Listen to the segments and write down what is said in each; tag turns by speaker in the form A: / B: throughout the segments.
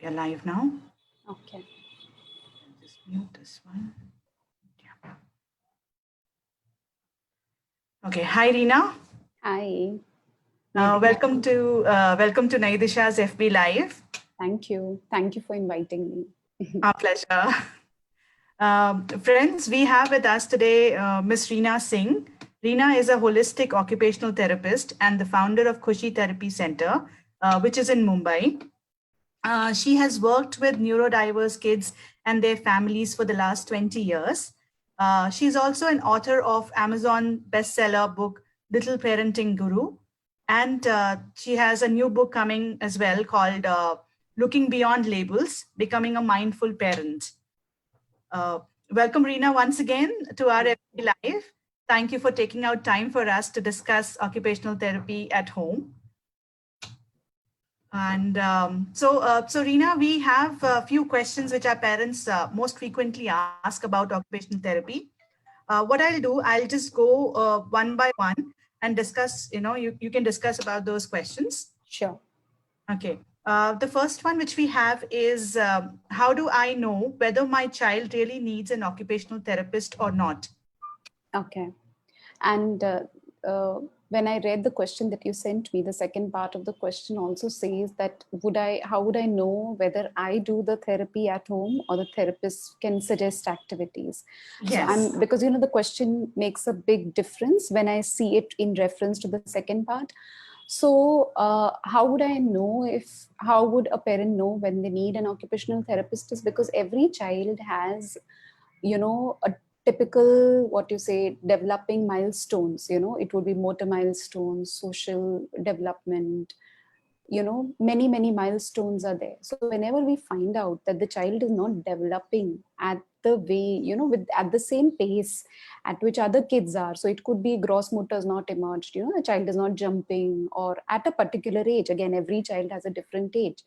A: We are live now.
B: Okay.
A: I'll just mute this one. Yeah. Okay. Hi, Reena.
B: Hi.
A: Welcome to Naidisha's FB Live.
B: Thank you. Thank you for inviting me.
A: Our pleasure. Friends, we have with us today Ms. Reena Singh. Reena is a holistic occupational therapist and the founder of Khushi Therapy Center, which is in Mumbai. She has worked with neurodiverse kids and their families for the last 20 years. She's also an author of Amazon bestseller book, Little Parenting Guru. And she has a new book coming as well called Looking Beyond Labels, Becoming a Mindful Parent. Welcome, Reena, once again to our FB Live. Thank you for taking out time for us to discuss occupational therapy at home. And so Reena, we have a few questions which our parents most frequently ask about occupational therapy. What I'll do, I'll just go one by one and discuss, you can discuss about those questions.
B: Sure.
A: Okay. The first one which we have is, how do I know whether my child really needs an occupational therapist or not?
B: Okay. And when I read the question that you sent me, the second part of the question also says that how would I know whether I do the therapy at home or the therapist can suggest activities?
A: Yes.
B: So because the question makes a big difference when I see it in reference to the second part. So how would I know how would a parent know when they need an occupational therapist? Is because every child has a typical, what you say, developing milestones. It would be motor milestones, social development, many milestones are there. So whenever we find out that the child is not developing at the way, at the same pace at which other kids are, so it could be gross motors not emerged, the child is not jumping, or at a particular age, again every child has a different age.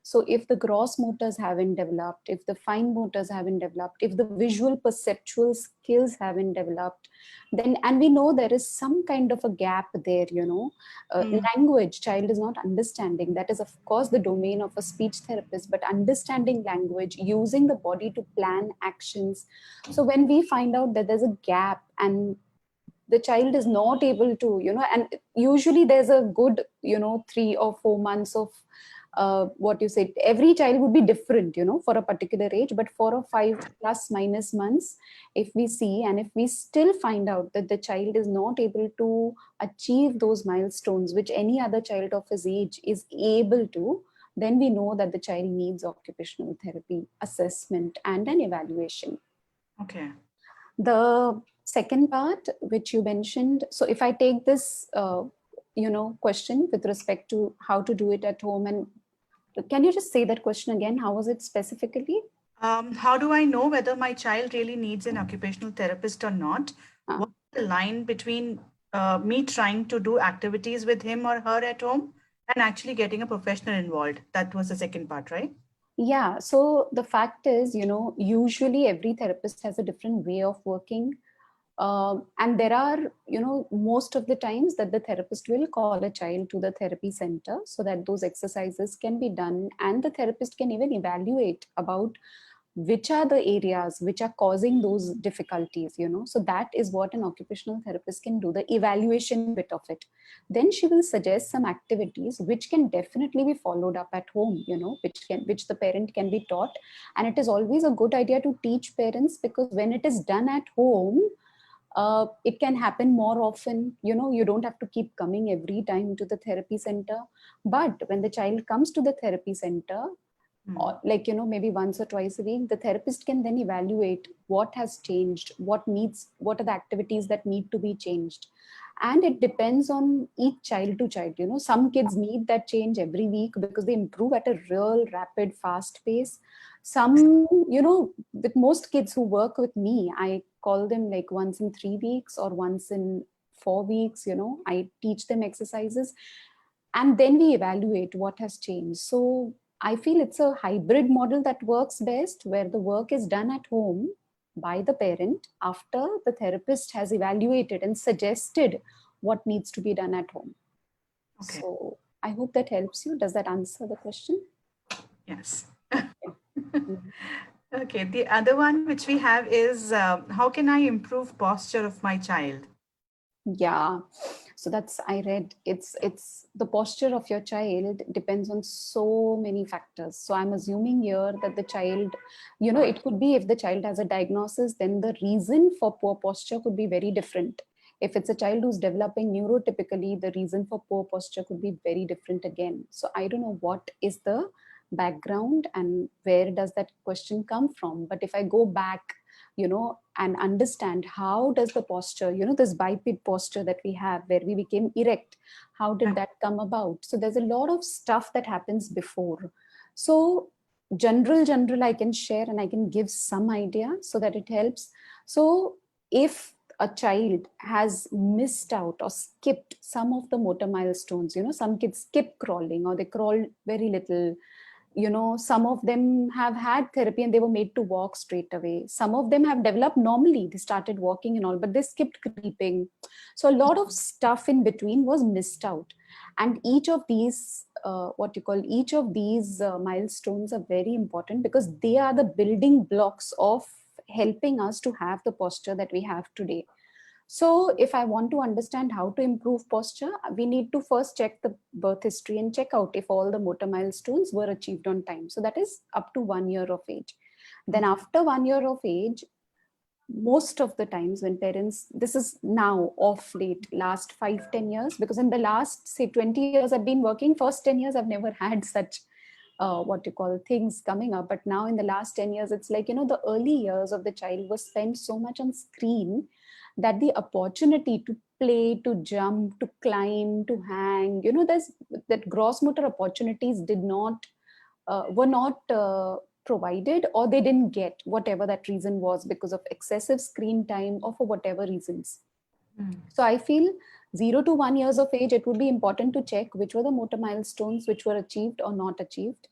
B: So if the gross motors haven't developed, if the fine motors haven't developed, if the visual perceptual skills haven't developed, then, and we know there is some kind of a gap there, language, child is not understanding. That is, of course, the domain of a speech therapist, but understanding language, using the body to plan actions. So when we find out that there's a gap and the child is not able to, and usually there's a good, 3 or 4 months of what you say, every child would be different, for a particular age, but 4 or 5 plus minus months, if we see, and if we still find out that the child is not able to achieve those milestones which any other child of his age is able to, then we know that the child needs occupational therapy assessment and an evaluation.
A: Okay.
B: The second part which you mentioned, so if I take this question with respect to how to do it at home, and can you just say that question again? How was it specifically?
A: How do I know whether my child really needs an occupational therapist or not? What's the line between me trying to do activities with him or her at home and actually getting a professional involved? That was the second part, right?
B: Yeah. So the fact is, usually every therapist has a different way of working. And there are, most of the times that the therapist will call a child to the therapy center so that those exercises can be done, and the therapist can even evaluate about which are the areas which are causing those difficulties. So that is what an occupational therapist can do, the evaluation bit of it. Then she will suggest some activities which can definitely be followed up at home, which the parent can be taught. And it is always a good idea to teach parents, because when it is done at home, it can happen more often. You don't have to keep coming every time to the therapy center. But when the child comes to the therapy center, or maybe once or twice a week, the therapist can then evaluate what has changed, what are the activities that need to be changed. And it depends on each child to child. Some kids need that change every week because they improve at a real rapid fast pace. Some, with most kids who work with me, I call them like once in 3 weeks or once in 4 weeks. I teach them exercises and then we evaluate what has changed. So I feel it's a hybrid model that works best, where the work is done at home by the parent after the therapist has evaluated and suggested what needs to be done at home. Okay. So I hope that helps you. Does that answer the question?
A: Yes.
B: Mhm.
A: Okay, the other one which we have is how can I improve posture of my child?
B: Yeah, so that's, I read, it's the posture of your child depends on so many factors. So I'm assuming here that the child, it could be, if the child has a diagnosis, then the reason for poor posture could be very different. If it's a child who's developing neurotypically, the reason for poor posture could be very different again. So I don't know what is the background and where does that question come from. But if I go back, and understand how does the posture, this biped posture that we have where we became erect, how did that come about? So there's a lot of stuff that happens before. So general I can share and I can give some idea so that it helps. So if a child has missed out or skipped some of the motor milestones, some kids skip crawling or they crawl very little. Some of them have had therapy and they were made to walk straight away. Some of them have developed normally, they started walking and all, but they skipped creeping. So a lot of stuff in between was missed out. And each of these each of these milestones are very important because they are the building blocks of helping us to have the posture that we have today. So if I want to understand how to improve posture, we need to first check the birth history and check out if all the motor milestones were achieved on time. So that is up to 1 year of age. Then after 1 year of age, most of the times when parents, this is now off late, last 5-10 years, because in the last say 20 years I've been working, first 10 years I've never had such things coming up. But now in the last 10 years, it's like, the early years of the child was spent so much on screen that the opportunity to play, to jump, to climb, to hang, there's that gross motor opportunities were not provided, or they didn't get, whatever that reason was, because of excessive screen time or for whatever reasons. So I feel 0 to 1 years of age, it would be important to check which were the motor milestones which were achieved or not achieved.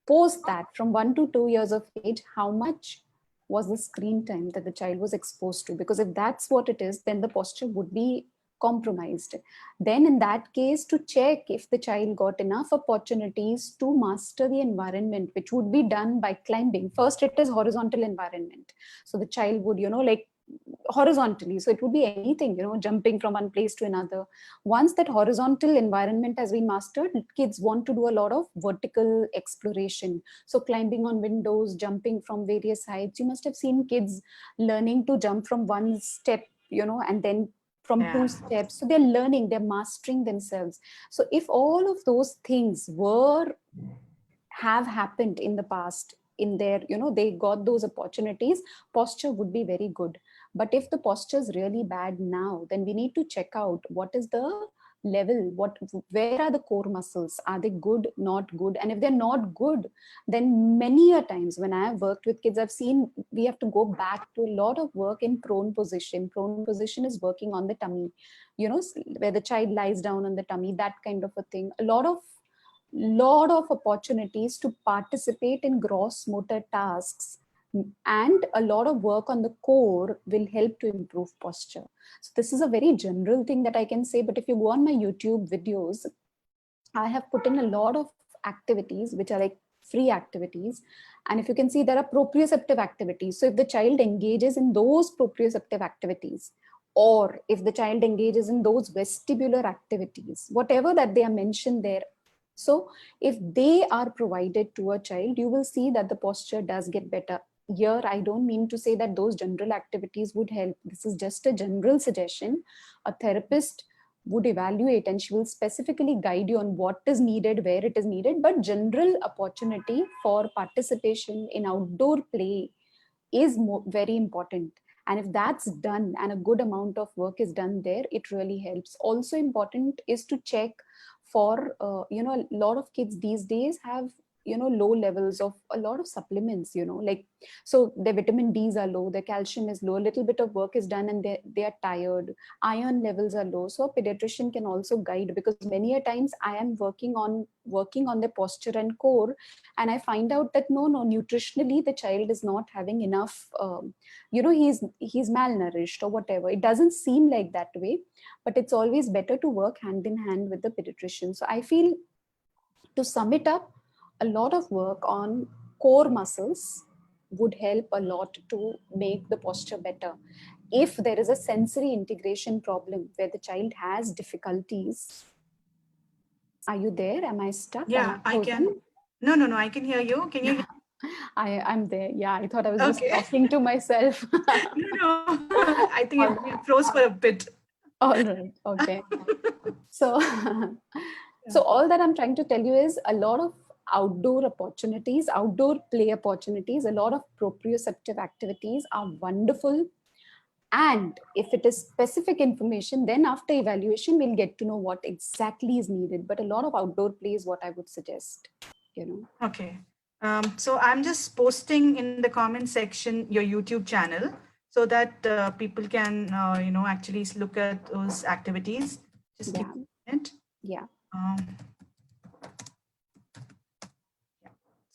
B: Post that, from 1 to 2 years of age, how much was the screen time that the child was exposed to? Because if that's what it is, then the posture would be compromised. Then in that case, to check if the child got enough opportunities to master the environment, which would be done by climbing. First, it is horizontal environment. So the child would, like horizontally. So it would be anything, jumping from one place to another. Once that horizontal environment has been mastered, kids want to do a lot of vertical exploration. So climbing on windows, jumping from various heights. You must have seen kids learning to jump from one step, and then from 2 steps. So they're learning, they're mastering themselves. So if all of those things have happened in the past, in their, they got those opportunities, posture would be very good. But if the posture is really bad now, then we need to check out what is the level, where are the core muscles, are they good, not good? And if they're not good, then many a times when I have worked with kids, I've seen we have to go back to a lot of work in prone position. Prone position is working on the tummy, where the child lies down on the tummy, that kind of a thing. A lot of opportunities to participate in gross motor tasks, and a lot of work on the core will help to improve posture. So this is a very general thing that I can say, but if you go on my YouTube videos, I have put in a lot of activities which are like free activities. And if you can see, there are proprioceptive activities. So if the child engages in those proprioceptive activities, or if the child engages in those vestibular activities, whatever that they are mentioned there. So if they are provided to a child, you will see that the posture does get better. Here, I don't mean to say that those general activities would help. This is just a general suggestion. A therapist would evaluate and she will specifically guide you on what is needed, where it is needed. But general opportunity for participation in outdoor play is very important. And if that's done and a good amount of work is done there, it really helps. Also important is to check for, a lot of kids these days have, low levels of a lot of supplements, like, so their vitamin D's are low, their calcium is low, a little bit of work is done and they are tired, iron levels are low. So a pediatrician can also guide, because many a times I am working on their posture and core, and I find out that no, nutritionally the child is not having enough, he's malnourished or whatever. It doesn't seem like that way, but it's always better to work hand in hand with the pediatrician. So I feel, to sum it up, a lot of work on core muscles would help a lot to make the posture better. If there is a sensory integration problem where the child has difficulties, are you there? Am I stuck? Am
A: Yeah,
B: I
A: I
B: frozen?
A: can. No, no, no, I can hear you. Can you hear?
B: I'm there. Yeah, I thought I was just
A: Okay.
B: talking to myself.
A: No, no. I think
B: All
A: it froze for a bit.
B: all right. Okay. So, so all that I'm trying to tell you is a lot of outdoor opportunities, outdoor play opportunities, a lot of proprioceptive activities are wonderful. And if it is specific information, then after evaluation, we'll get to know what exactly is needed. But a lot of outdoor play is what I would suggest, you know.
A: Okay. So I'm just posting in the comment section your YouTube channel so that people can, actually look at those activities. Just give
B: Yeah.
A: me a minute.
B: Yeah.
A: Um,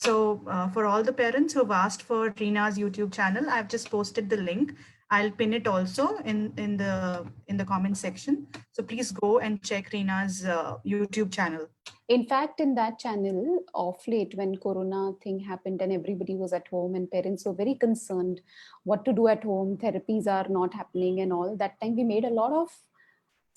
A: So for all the parents who've asked for Reena's YouTube channel, I've just posted the link. I'll pin it also in the comment section. So please go and check Reena's YouTube channel.
B: In fact, in that channel, of late, when Corona thing happened and everybody was at home and parents were very concerned what to do at home, therapies are not happening and all, that time we made a lot of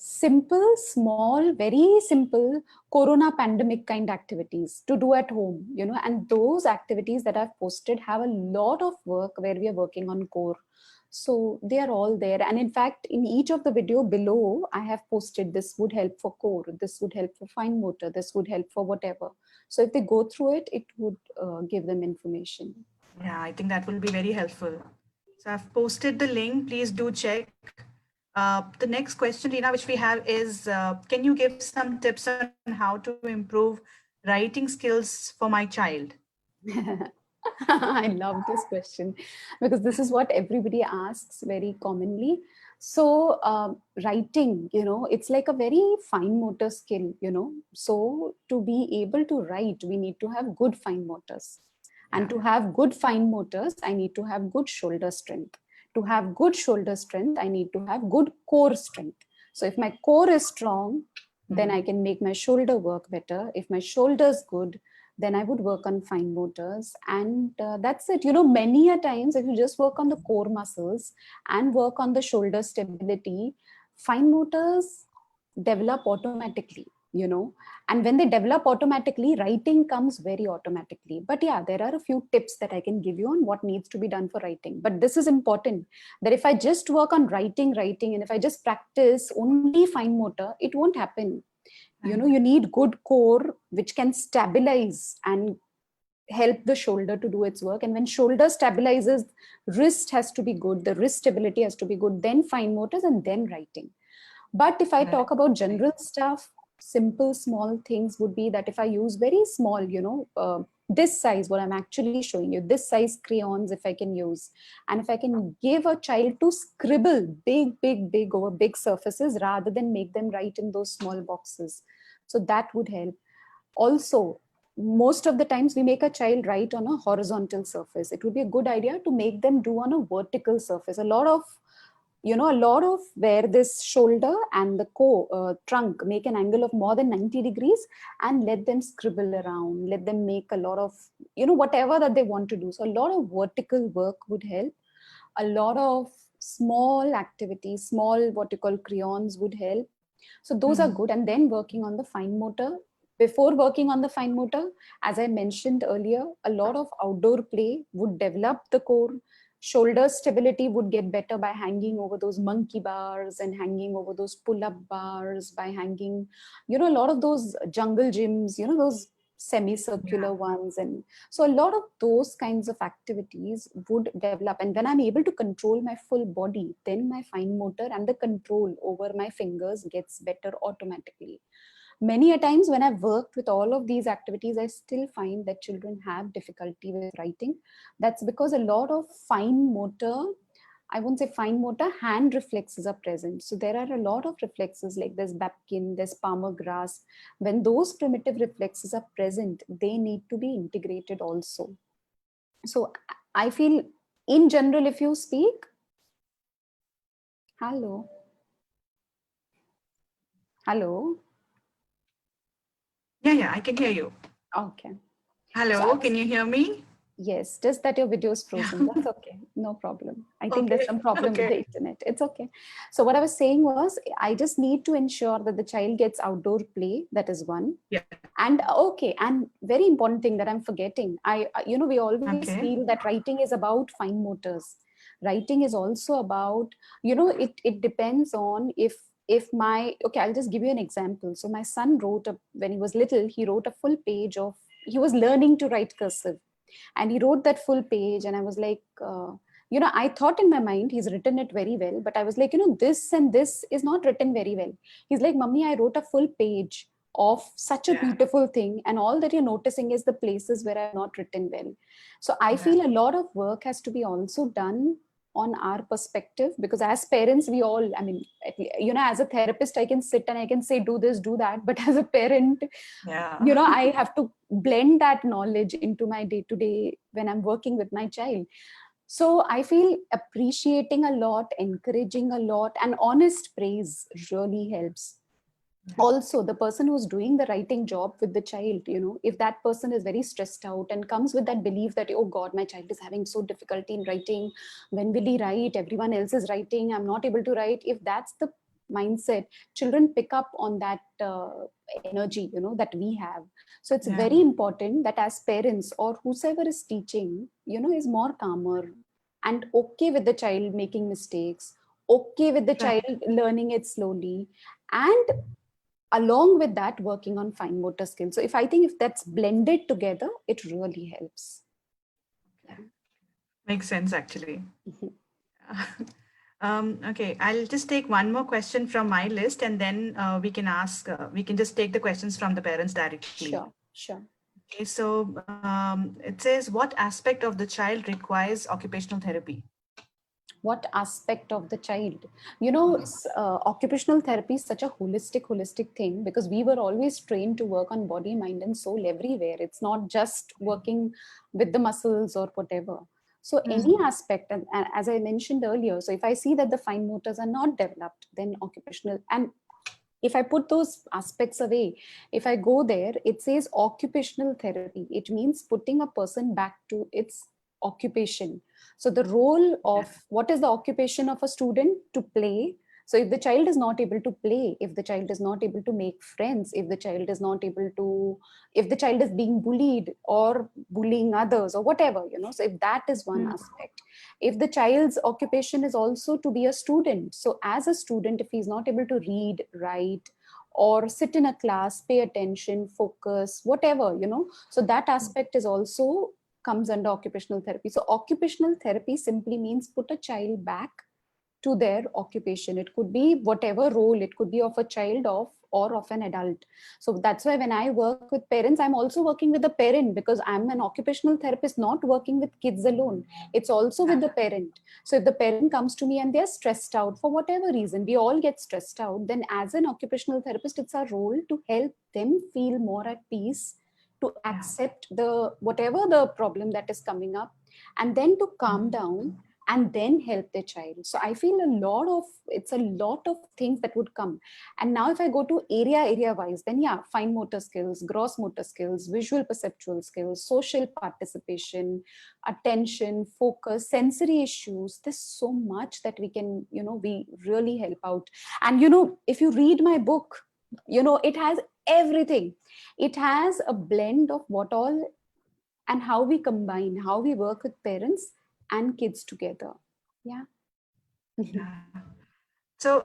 B: simple, small, very simple Corona pandemic kind activities to do at home, you know, and those activities that I've posted have a lot of work where we are working on core. So they are all there. And in fact, in each of the video below, I have posted this would help for core, this would help for fine motor, this would help for whatever. So if they go through it, it would give them information.
A: Yeah, I think that will be very helpful. So I've posted the link. Please do check. The next question, Reena, which we have is, can you give some tips on how to improve writing skills for my child?
B: I love this question because this is what everybody asks very commonly. So, writing, you know, it's like a very fine motor skill, you know. So, to be able to write, we need to have good fine motors. And to have good fine motors, I need to have good shoulder strength. To have good shoulder strength, I need to have good core strength. So, if my core is strong, then I can make my shoulder work better. If my shoulder is good, then I would work on fine motors. And that's it. You know, many a times, if you just work on the core muscles and work on the shoulder stability, fine motors develop automatically, you know. And when they develop automatically, writing comes very automatically. But yeah, there are a few tips that I can give you on what needs to be done for writing. But this is important that if I just work on writing, and if I just practice only fine motor, it won't happen. You know, you need good core which can stabilize and help the shoulder to do its work. And when shoulder stabilizes, wrist has to be good, the wrist stability has to be good, then fine motors, and then writing. But if I talk about general stuff, simple small things would be that if I use very small, you know, this size, what I'm actually showing you, this size crayons, if I can use, and if I can give a child to scribble big over big surfaces rather than make them write in those small boxes. So that would help. Also, most of the times we make a child write on a horizontal surface. It would be a good idea to make them do on a vertical surface. A lot of where this shoulder and the trunk make an angle of more than 90 degrees, and let them scribble around, let them make a lot of, you know, whatever that they want to do. So a lot of vertical work would help. A lot of small activities, small what you call crayons would help. So those are good. And then working on the fine motor. Before working on the fine motor, as I mentioned earlier, a lot of outdoor play would develop the core. Shoulder stability would get better by hanging over those monkey bars and hanging over those pull-up bars, by hanging, you know, a lot of those jungle gyms, you know, those semicircular ones. And so a lot of those kinds of activities would develop. And when I'm able to control my full body, then my fine motor and the control over my fingers gets better automatically. Many a times when I've worked with all of these activities, I still find that children have difficulty with writing. That's because a lot of fine motor, I won't say fine motor, hand reflexes are present. So there are a lot of reflexes like there's Babkin, there's palmar grasp. When those primitive reflexes are present, they need to be integrated also. So I feel in general, if you speak, hello.
A: Yeah, I can hear you.
B: Okay.
A: Hello, can you hear me?
B: Yes, just that your video is frozen. That's okay. No problem. I think there's
A: Okay.
B: some problem with
A: Okay.
B: the internet. It's okay. So what I was saying was, I just need to ensure that the child gets outdoor play. That is one.
A: Yeah.
B: And okay, and very important thing that I'm forgetting. We always
A: Okay.
B: feel that writing is about fine motors. Writing is also about, it depends on if my, okay, I'll just give you an example. So my son when he was little, he wrote a full page of, he was learning to write cursive, and he wrote that full page, and I was like, I thought in my mind he's written it very well, but I was like, this and this is not written very well. He's like, mummy, I wrote a full page of such a
A: Yeah.
B: beautiful thing, and all that you're noticing is the places where I've not written well. So I
A: Yeah.
B: feel a lot of work has to be also done on our perspective, because as parents, we all, I mean, as a therapist, I can sit and I can say, do this, do that, but as a parent,
A: Yeah.
B: I have to blend that knowledge into my day to day when I'm working with my child. So I feel appreciating a lot, encouraging a lot, and honest praise really helps. Also, the person who's doing the writing job with the child, if that person is very stressed out and comes with that belief that, oh God, my child is having so difficulty in writing, when will he write, everyone else is writing, I'm not able to write, if that's the mindset, children pick up on that energy that we have. So it's
A: Yeah.
B: very important that as parents or whosoever is teaching, is more calmer and okay with the child making mistakes, okay with the
A: Right.
B: child learning it slowly, and along with that working on fine motor skills. So I think if that's blended together, it really helps. Yeah.
A: Makes sense, actually.
B: Mhm.
A: Okay, I'll just take one more question from my list, and then we can just take the questions from the parents directly.
B: Sure.
A: Okay, so it says, what aspect of the child requires occupational therapy?
B: What aspect of the child? Occupational therapy is such a holistic thing, because we were always trained to work on body, mind, and soul everywhere. It's not just working with the muscles or whatever. So any aspect, and as I mentioned earlier, so if I see that the fine motors are not developed, then occupational, and if I put those aspects away, if I go there, it says occupational therapy. It means putting a person back to its occupation. So the role of, what is the occupation of a student? To play. So if the child is not able to play, if the child is not able to make friends, if the child is not able to, if the child is being bullied or bullying others or whatever, so if that is one aspect. If the child's occupation is also to be a student, so as a student, if he's not able to read, write, or sit in a class, pay attention, focus, whatever, so that aspect is also comes under occupational therapy. So occupational therapy simply means put a child back to their occupation. It could be whatever role, it could be of a child or of an adult. So that's why when I work with parents, I'm also working with the parent, because I'm an occupational therapist, not working with kids alone. It's also with the parent. So if the parent comes to me and they're stressed out for whatever reason, we all get stressed out, then as an occupational therapist, it's our role to help them feel more at peace, to accept the whatever the problem that is coming up, and then to calm down and then help the child. So I feel it's a lot of things that would come. And now if I go to area wise, then fine motor skills, gross motor skills, visual perceptual skills, social participation, attention, focus, sensory issues, there's so much that we can, we really help out. And if you read my book, it has everything. It has a blend of what all and how we combine, how we work with parents and kids together. Yeah.
A: So,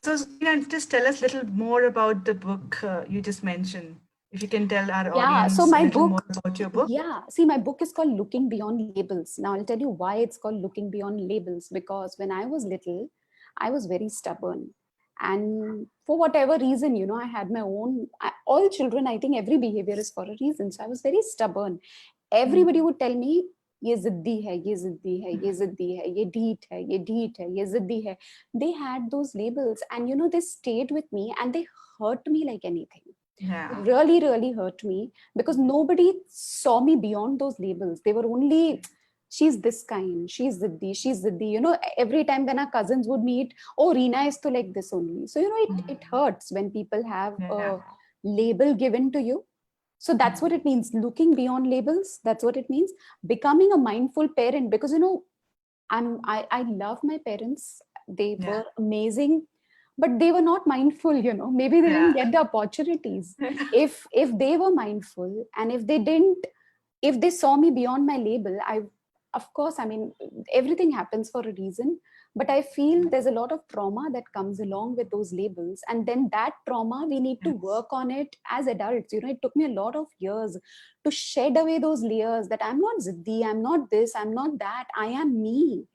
A: just tell us a little more about the book you just mentioned. If you can tell our
B: Yeah. So
A: audience a
B: my
A: little more
B: book,
A: about your book.
B: see, my book is called Looking Beyond Labels. Now I'll tell you why it's called Looking Beyond Labels, because when I was little, I was very stubborn. And for whatever reason, I had my own, all children, I think every behavior is for a reason. So I was very stubborn. Everybody would tell me, ये जिद्दी है, ये जिद्दी है, ये जिद्दी है, ये ढीठ है, ये ढीठ है, ये जिद्दी है. They had those labels, and they stayed with me and they hurt me like anything.
A: Yeah.
B: Really hurt me, because nobody saw me beyond those labels. They were only, she's this kind, she's ziddi. Every time when our cousins would meet, oh, Reena is to like this only. So it hurts when people have a label given to you. So that's what it means, looking beyond labels. That's what it means, becoming a mindful parent. Because, you know, I love my parents. They
A: Yeah.
B: were amazing, but they were not mindful, you know. Maybe they didn't get the opportunities. If they were mindful, and if they saw me beyond my label, of course, I mean, everything happens for a reason, but I feel there's a lot of trauma that comes along with those labels. And then that trauma, we need to
A: Yes.
B: work on it as adults. You know, it took me a lot of years to shed away those layers, that I'm not Ziddi, I'm not this, I'm not that, I am me.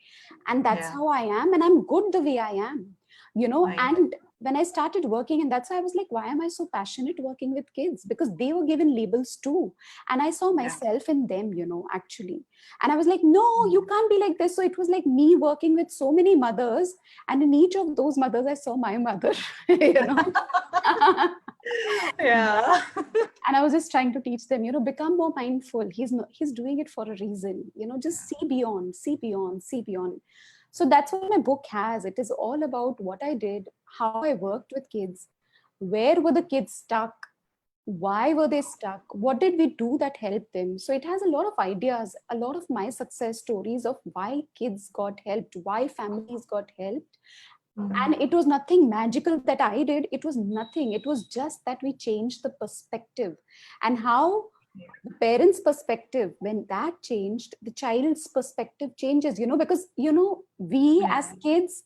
B: And that's
A: Yeah.
B: how I am. And I'm good the way I am, you know.
A: Right.
B: And when I started working, and that's why I was like, why am I so passionate working with kids? Because they were given labels too. And I saw
A: Yeah.
B: myself in them, you know, actually. And I was like, no, you can't be like this. So it was like me working with so many mothers. And in each of those mothers, I saw my mother, you know.
A: Yeah.
B: And I was just trying to teach them, you know, become more mindful. He's doing it for a reason, you know. Just see beyond, see beyond, see beyond. So that's what my book has. It is all about what I did, how I worked with kids, where were the kids stuck, why were they stuck, what did we do that helped them. So it has a lot of ideas, a lot of my success stories of why kids got helped, why families got helped. And it was nothing magical that I did. It was nothing. It was just that we changed the perspective, and how the parents' perspective, when that changed, the child's perspective changes, you know. Because, you know, we
A: Yeah.
B: as kids,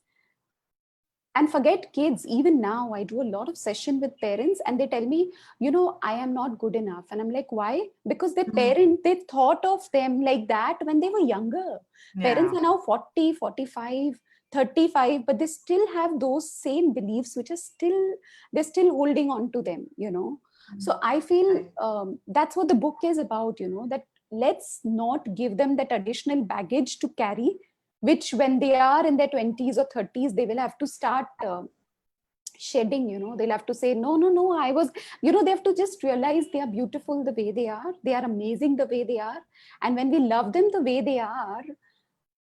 B: and forget kids, even now I do a lot of session with parents, and they tell me, you know, I am not good enough. And I'm like, why? Because their parent, they thought of them like that when they were younger.
A: Yeah.
B: Parents are now 40, 45, 35, but they still have those same beliefs, which are still, they're still holding on to them, you know. So I feel
A: Right.
B: that's what the book is about, you know, that let's not give them that additional baggage to carry, which when they are in their 20s or 30s, they will have to start shedding, you know. They'll have to say, no, no, no, I was, you know, they have to just realize they are beautiful the way they are amazing the way they are. And when we love them the way they are,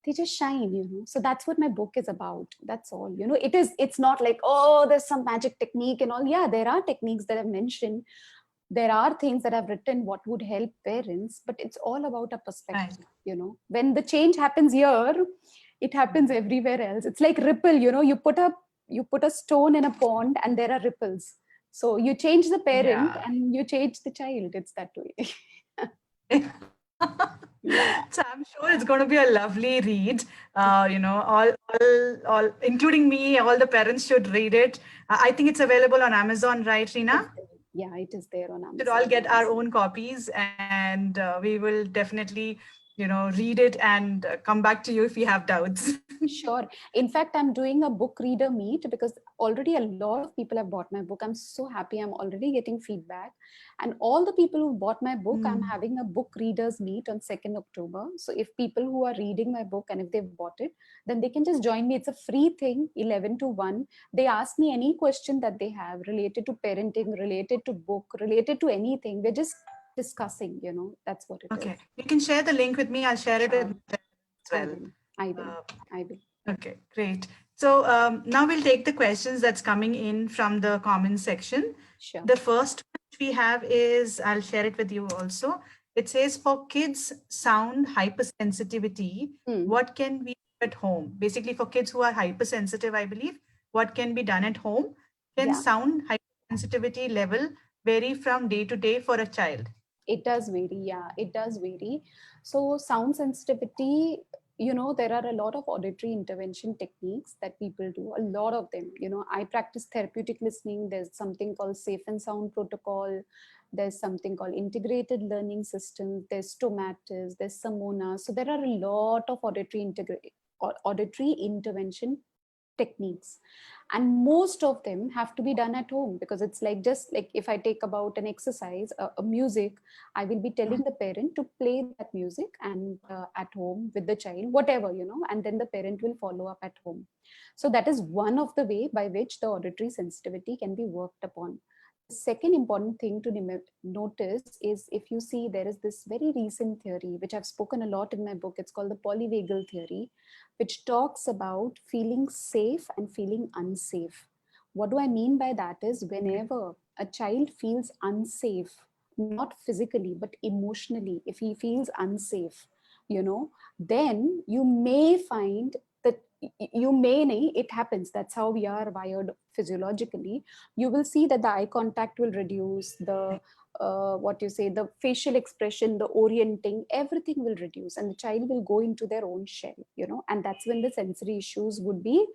B: they just shine, you know. So that's what my book is about. That's all, you know. It's not like, oh, there's some magic technique and all. Yeah, there are techniques that I've mentioned. There are things that I've written what would help parents, but it's all about a
A: Right.
B: perspective, you know. When the change happens here, it happens everywhere else. It's like ripple, you know. You put a stone in a pond and there are ripples. So you change the parent
A: Yeah.
B: and you change the child. It's that way. Yeah.
A: So I'm sure it's going to be a lovely read. You know, including me, all the parents should read it. I think it's available on Amazon, right,
B: It's
A: Reena?
B: there. Yeah, it is there on
A: Should all
B: Amazon.
A: get our own copies, and we will definitely, you know, read it and come back to you if we have doubts.
B: Sure. In fact, I'm doing a book reader meet because already a lot of people have bought my book. I'm so happy. I'm already getting feedback. And all the people who bought my book, I'm
A: Mm.
B: having a book readers meet on 2nd October. So if people who are reading my book and if they've bought it, then they can just join me. It's a free thing, 11 to 1. They ask me any question that they have related to parenting, related to book, related to anything. We're just discussing, you know, that's what it is.
A: Okay, you can share the link with me. I'll share it with
B: Sure.
A: my parents as
B: I
A: well.
B: will. I will.
A: Uh,
B: I will.
A: Okay, great. So now we'll take the questions that's coming in from the comments section.
B: Sure.
A: The first one we have is, I'll share it with you also. It says, for kids sound hypersensitivity,
B: Hmm.
A: what can we do at home? Basically for kids who are hypersensitive, I believe, what can be done at home? Can
B: Yeah.
A: sound hypersensitivity level vary from day to day for a child?
B: It does vary. Yeah, it does vary. So, sound sensitivity, you know, there are a lot of auditory intervention techniques that people do, a lot of them. You know, I practice therapeutic listening. There's something called Safe and Sound Protocol. There's something called integrated learning systems. There's Stomatis, there's Samona. So, there are a lot of auditory intervention techniques, and most of them have to be done at home, because it's like, just like if I take about an exercise, a music, I will be telling the parent to play that music and at home with the child, whatever, you know, and then the parent will follow up at home. So that is one of the way by which the auditory sensitivity can be worked upon. The second important thing to notice is, if you see, there is this very recent theory which I've spoken a lot in my book. It's called the polyvagal theory, which talks about feeling safe and feeling unsafe. What do I mean by that is, whenever a child feels unsafe, not physically, but emotionally, if he feels unsafe, then you may find that it happens. That's how we are wired physiologically. You will see that the eye contact will reduce, the the facial expression, the orienting, everything will reduce, and the child will go into their own shell, and that's when the sensory issues would be,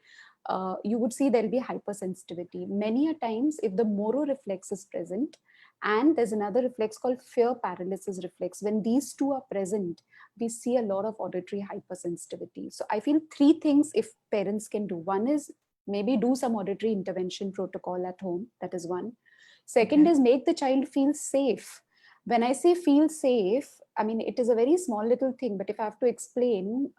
B: you would see there'll be hypersensitivity. Many a times, if the moro reflex is present, and there's another reflex called fear paralysis reflex, when these two are present, we see a lot of auditory hypersensitivity. So I feel three things if parents can do. One is maybe do some auditory intervention protocol at home. That is one. Second
A: Okay.
B: is make the child feel safe. When I say feel safe, I mean, it is a very small little thing, but if I have to explain,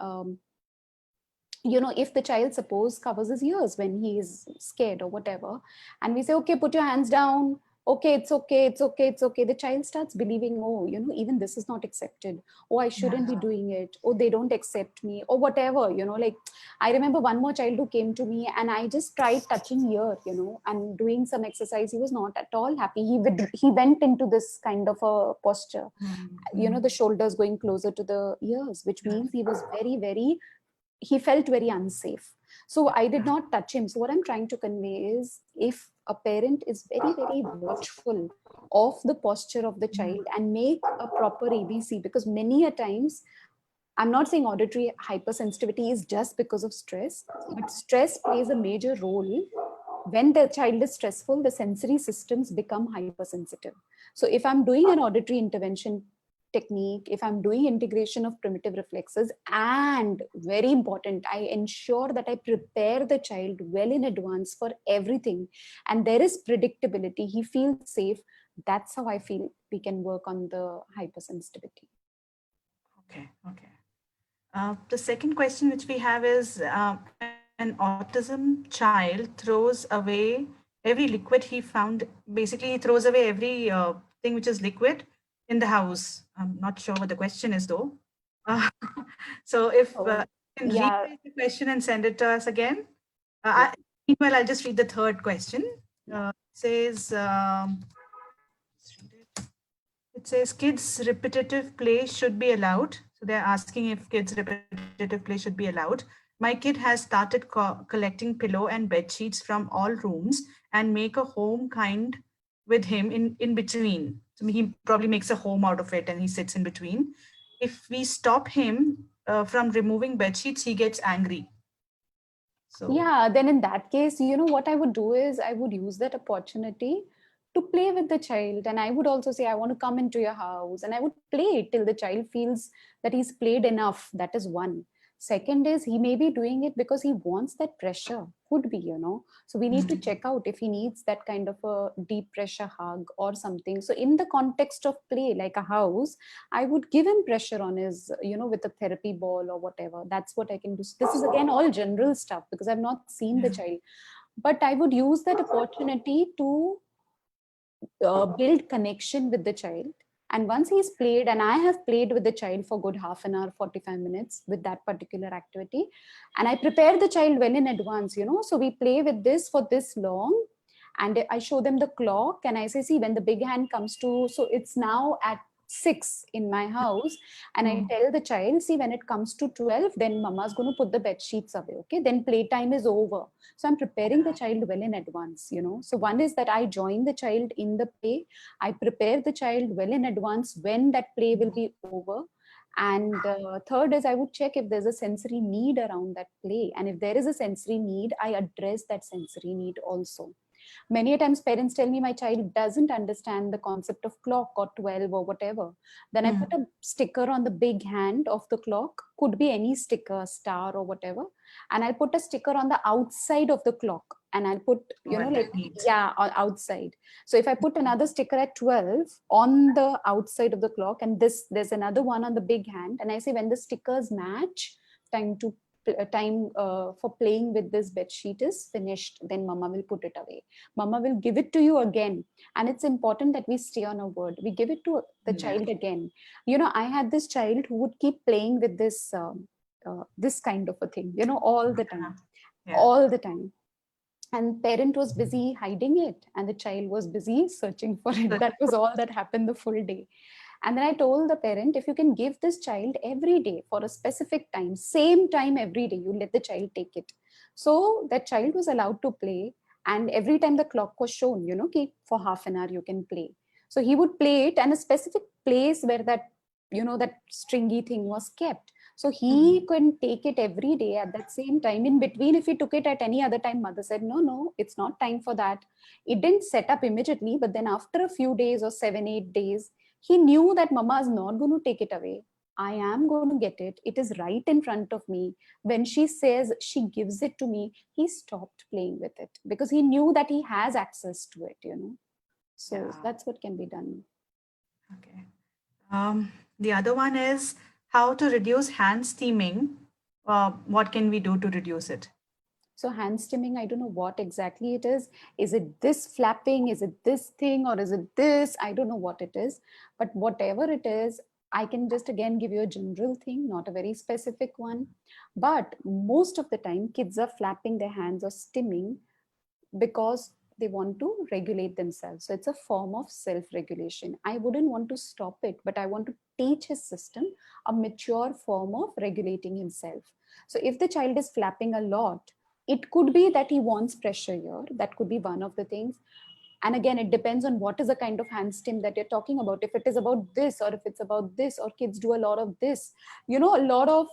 B: if the child suppose covers his ears when he is scared or whatever, and we say, okay, put your hands down, okay, it's okay, it's okay, it's okay, the child starts believing, oh, even this is not accepted, oh, I shouldn't be doing it, oh, they don't accept me, or whatever, like I remember one more child who came to me, and I just tried touching ear, and doing some exercise. He was not at all happy. He went into this kind of a posture, the shoulders going closer to the ears, which means he was he felt very unsafe. So I did not touch him. So what I'm trying to convey is, if a parent is very, very watchful of the posture of the child and make a proper ABC, because many a times, I'm not saying auditory hypersensitivity is just because of stress, but stress plays a major role. When the child is stressful, the sensory systems become hypersensitive. So if I'm doing an auditory intervention technique, if I'm doing integration of primitive reflexes, and very important, I ensure that I prepare the child well in advance for everything, and there is predictability, he feels safe, that's how I feel we can work on the hypersensitivity.
A: Okay. Okay. The second question which we have is, an autism child throws away every liquid he found. Basically, he throws away every thing which is liquid in the house. I'm not sure what the question is though. Uh, so if
B: Oh,
A: you can
B: yeah.
A: rephrase the question and send it to us again.
B: Yeah.
A: Meanwhile, I'll just read the third question. It says, it says kids repetitive play should be allowed. So they're asking if kids repetitive play should be allowed. My kid has started collecting pillow and bed sheets from all rooms and make a home kind with him in between. So he probably makes a home out of it and he sits in between. If we stop him from removing bed sheets, he gets angry. So
B: Yeah, then in that case, what I would do is I would use that opportunity to play with the child. And I would also say, I want to come into your house, and I would play till the child feels that he's played enough. That is one. Second is, he may be doing it because he wants that pressure. Could be, So we need to check out if he needs that kind of a deep pressure hug or something. So in the context of play, like a house, I would give him pressure on his, with a therapy ball or whatever. That's what I can do. This is again all general stuff because I've not seen the child. But I would use that opportunity to build connection with the child. And once he's played, and I have played with the child for good half an hour, 45 minutes with that particular activity, and I prepare the child well in advance, so we play with this for this long, and I show them the clock, and I say, see, when the big hand comes to, so it's now at 6 in my house, and I tell the child, see, when it comes to 12, then mama's going to put the bed sheets away, okay, then playtime is over. So I'm preparing the child well in advance, so one is that I join the child in the play, I prepare the child well in advance when that play will be over. And third is I would check if there's a sensory need around that play, and if there is a sensory need, I address that sensory need also. Many a times parents tell me my child doesn't understand the concept of clock or 12 or whatever. Then I put a sticker on the big hand of the clock, could be any sticker, star or whatever. And I'll put a sticker on the outside of the clock. And I'll put, outside. So if I put another sticker at 12 on the outside of the clock, and there's another one on the big hand, and I say when the stickers match, time for playing with this bed sheet is finished, then mama will put it away. Mama will give it to you again. And it's important that we stay on our word. We give it to the child again. I had this child who would keep playing with this kind of a thing, all the time. and parent was busy hiding it and the child was busy searching for it. That was all that happened the full day. And then I told the parent, if you can give this child every day for a specific time, same time every day, you let the child take it. So that child was allowed to play. And every time the clock was shown, ki for half an hour you can play. So he would play it and a specific place where that, that stringy thing was kept. So he couldn't take it every day at that same time. In between, if he took it at any other time, mother said, no, it's not time for that. It didn't set up immediately, but then after a few days or 7-8 days, he knew that mama is not going to take it away. I am going to get it. It is right in front of me. When she says she gives it to me, he stopped playing with it because he knew that he has access to it. So
A: Yeah.
B: that's what can be done.
A: Okay. The other one is how to reduce hand steaming. What can we do to reduce it?
B: So hand stimming, I don't know what exactly it is. Is it this flapping? Is it this thing? Or is it this? I don't know what it is. But whatever it is, I can just again give you a general thing, not a very specific one. But most of the time, kids are flapping their hands or stimming because they want to regulate themselves. So it's a form of self-regulation. I wouldn't want to stop it, but I want to teach his system a mature form of regulating himself. So if the child is flapping a lot, it could be that he wants pressure here. That could be one of the things. And again, it depends on what is the kind of hand stim that you're talking about. If it is about this, or if it's about this, or kids do a lot of this, a lot of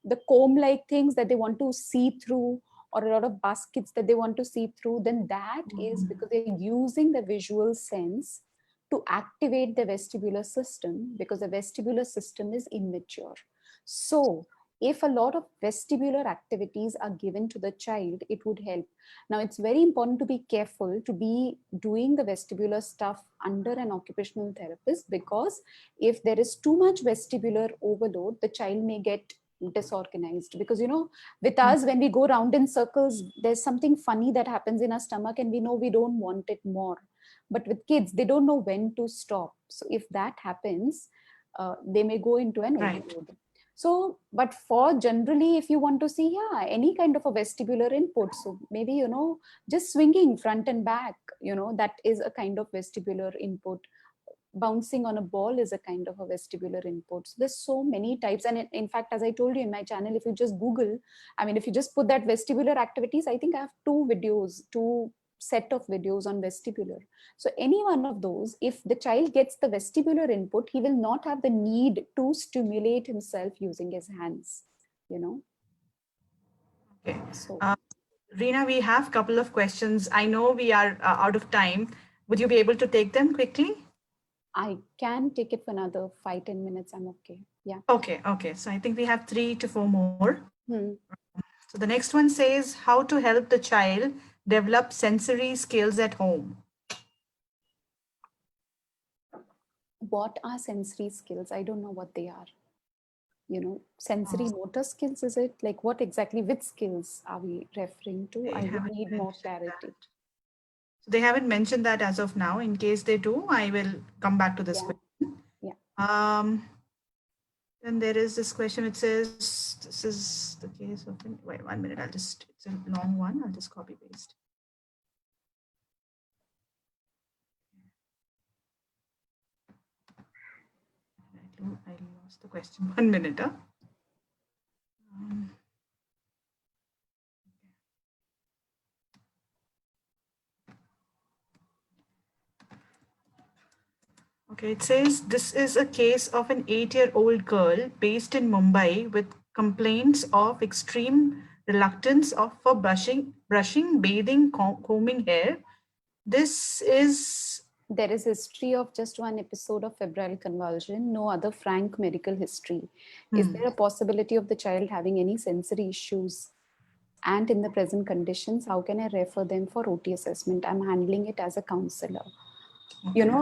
B: the comb like things that they want to see through, or a lot of baskets that they want to see through, then that is because they're using the visual sense to activate the vestibular system, because the vestibular system is immature. So if a lot of vestibular activities are given to the child, it would help. Now, it's very important to be careful to be doing the vestibular stuff under an occupational therapist, because if there is too much vestibular overload, the child may get disorganized. Because, with us, when we go round in circles, there's something funny that happens in our stomach and we know we don't want it more. But with kids, they don't know when to stop. So if that happens, they may go into an overload. So, but for generally, if you want to see, any kind of a vestibular input, so maybe, just swinging front and back, that is a kind of vestibular input. Bouncing on a ball is a kind of a vestibular input. So there's so many types. And in fact, as I told you in my channel, if you just Google, if you just put that vestibular activities, I think I have two set of videos on vestibular. So any one of those, if the child gets the vestibular input, he will not have the need to stimulate himself using his hands,
A: Okay.
B: So
A: Reena, we have a couple of questions. I know we are out of time. Would you be able to take them quickly?
B: I can take it for another 5-10 minutes. I'm okay. Yeah.
A: Okay. So I think we have 3 to 4 more.
B: Hmm.
A: So the next one says how to help the child develop sensory skills at home.
B: What are sensory skills? I don't know what they are. Sensory motor skills, is it? Like what exactly, which skills are we referring to? I would need more clarity.
A: So they haven't mentioned that as of now. In case they do, I will come back to this question.
B: Yeah.
A: Then there is this question. It says, this is the case of, wait 1 minute. It's a long one. I'll just copy paste. I lost the question. 1 minute. Okay, it says this is a case of an 8-year-old girl based in Mumbai with complaints of extreme reluctance for brushing, bathing, combing hair.
B: There is history of just one episode of febrile convulsion, no other frank medical history. Is there a possibility of the child having any sensory issues? And in the present conditions, how can I refer them for OT assessment? I'm handling it as a counselor.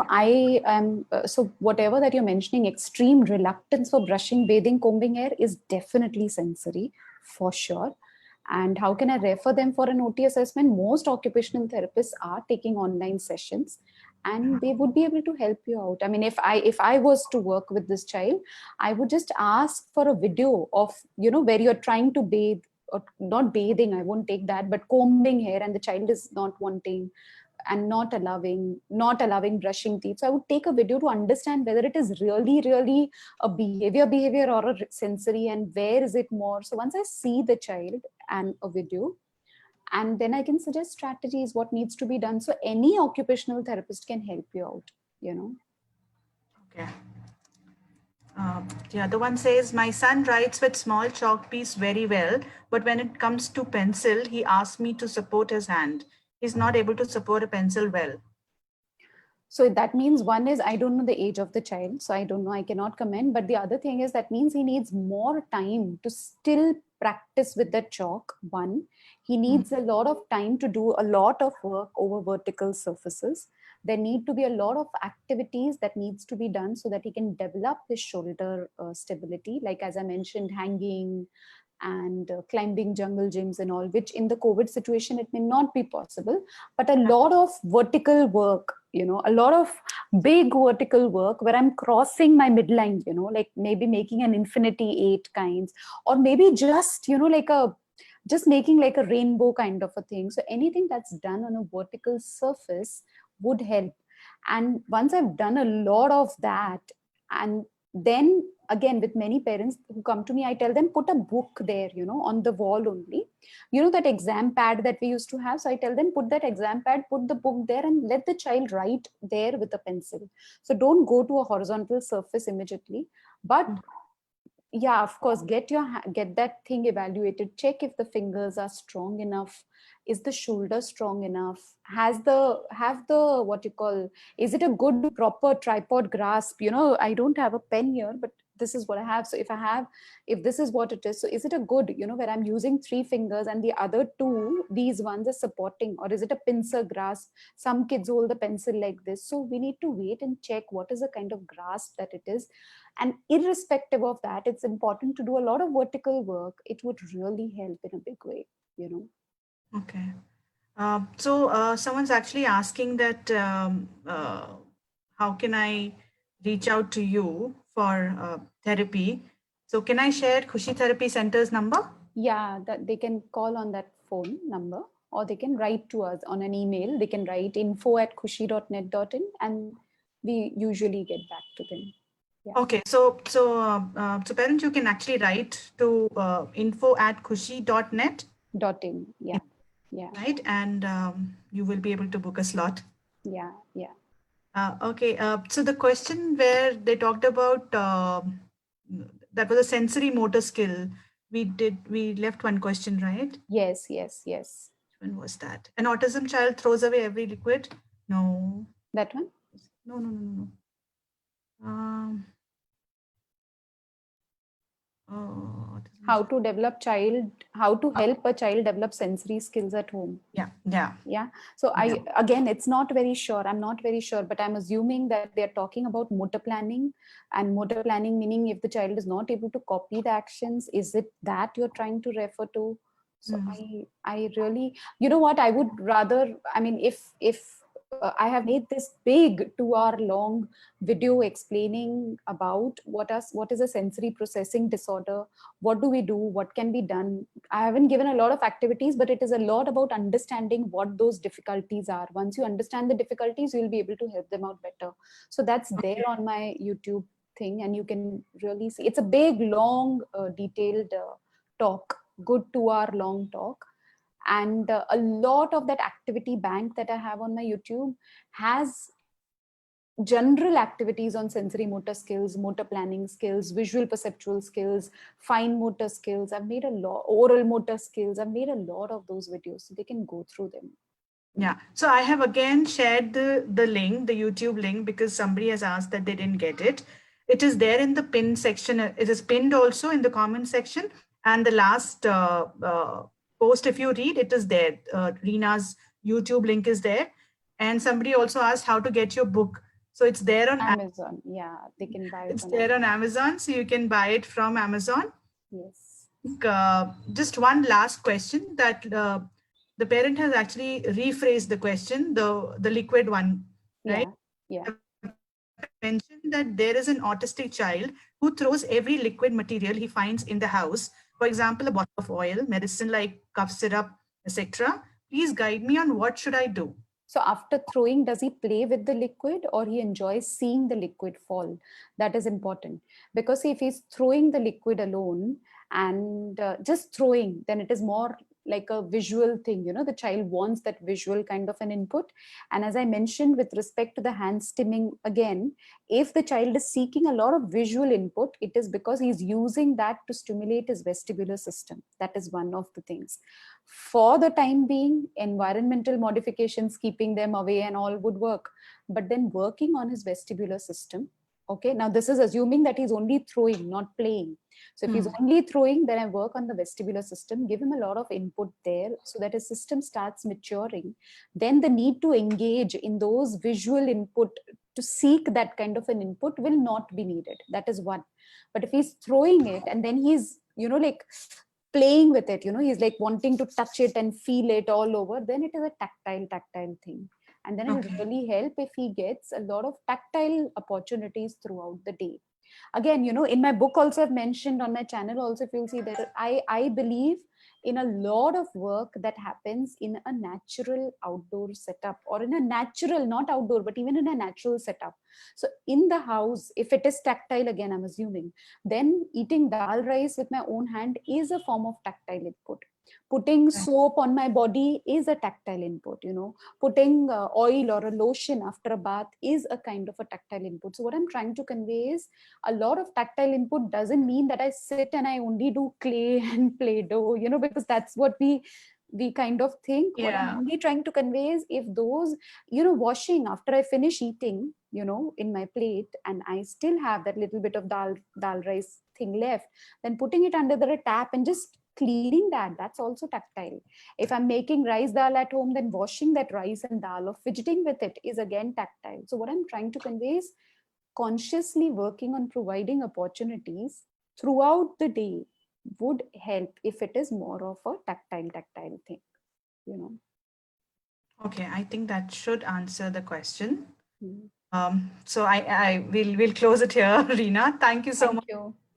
B: I am, so whatever that you're mentioning, extreme reluctance for brushing, bathing, combing hair is definitely sensory, for sure. And how can I refer them for an OT assessment? Most occupational therapists are taking online sessions and they would be able to help you out. If I was to work with this child, I would just ask for a video of, where you're trying to bathe or not bathing, I won't take that, but combing hair and the child is not wanting and not allowing brushing teeth. So I would take a video to understand whether it is really a behavior or a sensory, and where is it more. So once I see the child and a video, and then I can suggest strategies, what needs to be done. So any occupational therapist can help you out, you know.
A: Okay. The other one says, my son writes with small chalk piece very well, but when it comes to pencil, he asks me to support his hand. He's not able to support a pencil well.
B: So that means, one is, I don't know the age of the child, so I don't know, I cannot comment. But the other thing is, that means he needs more time to still practice with the chalk. One, he needs a lot of time to do a lot of work over vertical surfaces. There need to be a lot of activities that needs to be done so that he can develop his shoulder stability. Like, as I mentioned, hanging and climbing jungle gyms and all, which in the COVID situation, it may not be possible, but a lot of vertical work, you know, a lot of big vertical work where I'm crossing my midline, you know, like maybe making an infinity 8 kinds, or maybe just, you know, just making like a rainbow kind of a thing. So anything that's done on a vertical surface would help. And once I've done a lot of that, and then again, with many parents who come to me, I tell them, put a book there, you know, on the wall only. You know, that exam pad that we used to have. So I tell them, put that exam pad, put the book there, and let the child write there with a pencil. So don't go to a horizontal surface immediately. But yeah, of course, get that thing evaluated. Check if the fingers are strong enough. Is the shoulder strong enough? Have the what you call, is it a good proper tripod grasp? You know, I don't have a pen here, but this is what I have. So if this is what it is, so is it a good, you know, where I'm using 3 fingers and the other 2, these ones are supporting, or is it a pincer grasp? Some kids hold the pencil like this. So we need to wait and check what is the kind of grasp that it is. And irrespective of that, it's important to do a lot of vertical work. It would really help in a big way, you know.
A: Okay. So someone's actually asking that how can I reach out to you for therapy? So can I share Khushi Therapy Center's number?
B: Yeah, that they can call on that phone number, or they can write to us on an email. They can write info@khushi.net.in, and we usually get back to them. Yeah.
A: Okay, so parents, you can actually write to info@khushi.net.
B: .in. Yeah. Yeah.
A: Right, and you will be able to book a slot.
B: Yeah. Yeah.
A: Okay, so the question where they talked about that was a sensory motor skill. We left one question, right?
B: Yes.
A: When was that? An autism child throws away every liquid? No.
B: That one?
A: No.
B: How to help a child develop sensory skills at home. Yeah. So again, it's not very sure. I'm not very sure, but I'm assuming that they're talking about motor planning, and motor planning meaning if the child is not able to copy the actions, is it that you're trying to refer to? So I really, you know what, I would rather, I mean, if I have made this big 2-hour long video explaining about what is a sensory processing disorder, what do we do, what can be done. I haven't given a lot of activities, but it is a lot about understanding what those difficulties are. Once you understand the difficulties, you'll be able to help them out better. So that's there on my YouTube thing, and you can really see. It's a big, long, detailed talk, good 2-hour long talk. And a lot of that activity bank that I have on my YouTube has general activities on sensory motor skills, motor planning skills, visual perceptual skills, fine motor skills. I've made a lot, oral motor skills. I've made a lot of those videos, so they can go through them.
A: Yeah, so I have again shared the link, the YouTube link, because somebody has asked that they didn't get it. It is there in the pin section. It is pinned also in the comment section. And the last post, if you read, it is there. Reena's YouTube link is there. And somebody also asked how to get your book. So it's there on
B: Amazon. Yeah, they can buy it.
A: It's there on Amazon. So you can buy it from Amazon.
B: Yes.
A: Just one last question that the parent has actually rephrased the question, the liquid one, right?
B: Yeah.
A: Mentioned that there is an autistic child who throws every liquid material he finds in the house, For example, a bottle of oil, medicine like cough syrup, etc. Please guide me on what should I do.
B: So after throwing, does he play with the liquid or he enjoys seeing the liquid fall? That is important, because if he's throwing the liquid alone and just throwing, then it is more like a visual thing. The child wants that visual kind of an input. And as I mentioned, with respect to the hand stimming, again, if the child is seeking a lot of visual input, it is because he's using that to stimulate his vestibular system. That is one of the things. For the time being, environmental modifications, keeping them away and all would work, but then working on his vestibular system. Okay, now this is assuming that he's only throwing, not playing. So if he's only throwing, then I work on the vestibular system, give him a lot of input there so that his system starts maturing. Then the need to engage in those visual input to seek that kind of an input will not be needed. That is one. But if he's throwing it and then he's, like playing with it, he's like wanting to touch it and feel it all over, then it is a tactile thing. And then it will really help if he gets a lot of tactile opportunities throughout the day. Again, in my book also I've mentioned, on my channel also, if you'll see that I believe in a lot of work that happens in a natural outdoor setup, or in a natural, not outdoor, but even in a natural setup. So in the house, if it is tactile, again, I'm assuming, then eating dal rice with my own hand is a form of tactile input. Putting soap on my body is a tactile input. Putting oil or a lotion after a bath is a kind of a tactile input. So what I'm trying to convey is, a lot of tactile input doesn't mean that I sit and I only do clay and Play-Doh, because that's what we kind of think. What I'm only trying to convey is, if those, washing after I finish eating, in my plate, and I still have that little bit of dal rice thing left, then putting it under the tap and just cleaning that's also tactile. If I'm making rice dal at home, then washing that rice and dal or fidgeting with it is again tactile. So what I'm trying to convey is, consciously working on providing opportunities throughout the day would help if it is more of a tactile thing.
A: Okay, I think that should answer the question. So we'll close it here, Reena. Thank you so much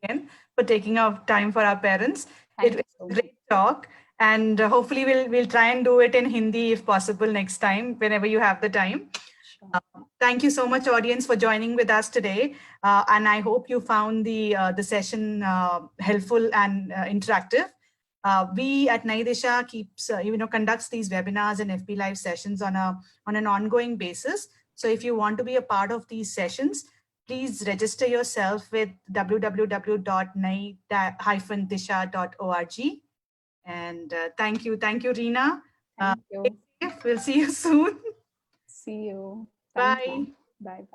A: again for taking out time for our parents. It was a great talk, and hopefully we'll try and do it in Hindi if possible next time, whenever you have the time. Thank you so much, audience, for joining with us today, and I hope you found the session helpful and interactive. We at Nai Disha keeps conducts these webinars and FB Live sessions on an ongoing basis. So if you want to be a part of these sessions, please register yourself with www.nai-disha.org. And thank you, Reena.
B: Thank you.
A: We'll see you soon.
B: See you.
A: Bye.
B: Bye.